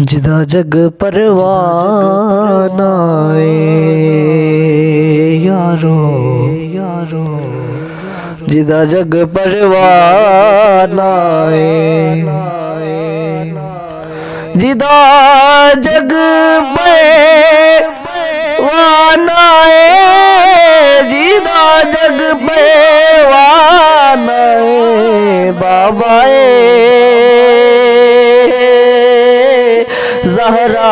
जिदा जग परवाना यारो यारो जिदा जग परवाना जिदा जग परवाना जिदा जग परवाना बाबा ज़हरा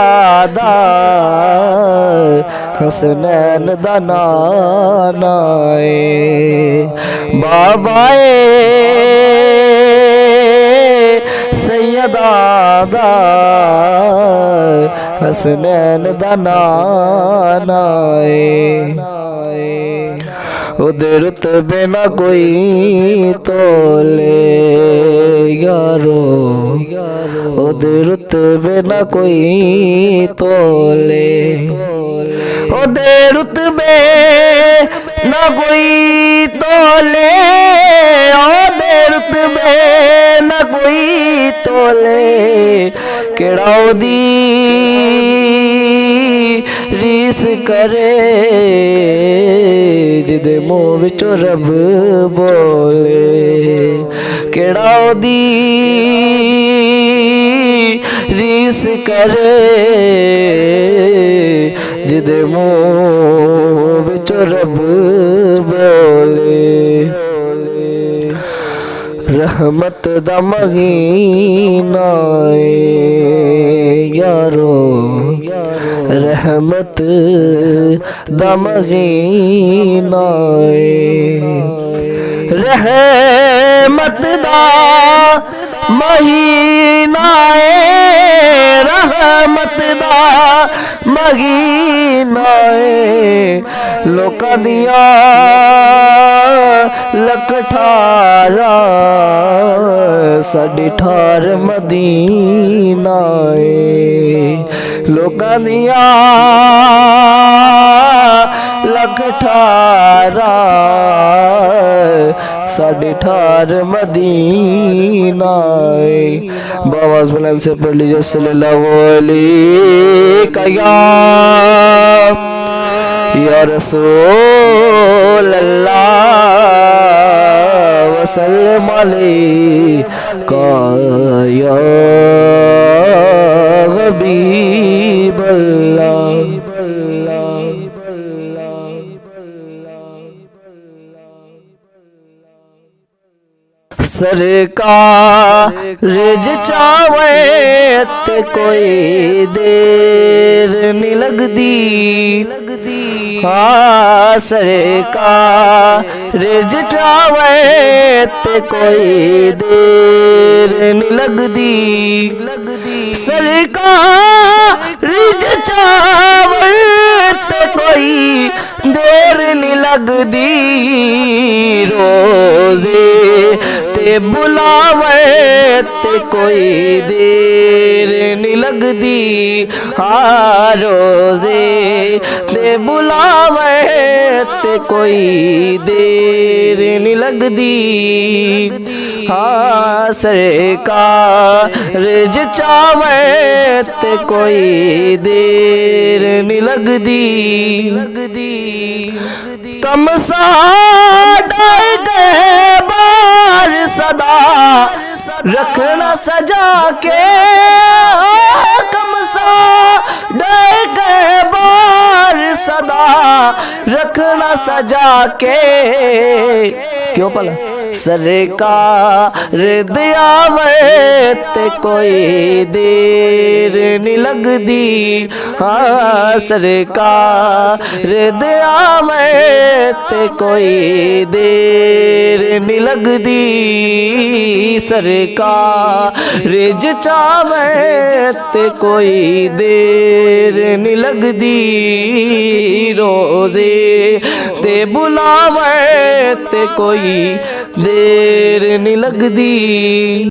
हसनैन दा नाना बाबा सैयदा हसनैन दा नाना उदे रुतबे ना कोई तोले यारो उदे रुतबे ना कोई तोले उदे रुतबे ना कोई तोले उदे रुतबे ना कोई तोले केड़ा ओदी रीस करे जिदे मुँह विचों रब बोले केड़ा ओदी रीस करे जिदे मुँह विचों रब बोले रहमत दा महीना यारो रहमत दा महीना रहमत दा महीना रहमत दा महीना लोकां दियां लख ठारा साढ़े ठार मदीना लोकां दियां लख ठारा साढ़े ठार मदीना बावाज बुलंद से पढ़ लीजिए सल्लल्लाहु अलैहि या रसूल अल्लाह वसल्लम अलैका या हबीब अल्लाह सरकार रिज चावे ते कोई देर नहीं लगदी हाँ सरकार रिज चावे ते कोई देर नहीं लगदी सरकार रिज चावे ते कोई देर नहीं लगदी रोजे ते बुलावे ते कोई देर नहीं लगदी हाँ रोजे ते बुलावे ते कोई देर नहीं लगदी हाँ सरकार रिज चावे ते कोई देर नहीं लगदी कम साडे गए बार सदा रखना सजा के कम साडे गए बार सदा रखना सजा के क्यों भला सरकार दियावे ते कोई देर नहीं लगदी हाँ सरकार दियावे ते कोई देर नहीं लगदी सरकार रिज चावे ते कोई देर नहीं लगदी रोजे ते बुलावे ते कोई देर नहीं लगदी।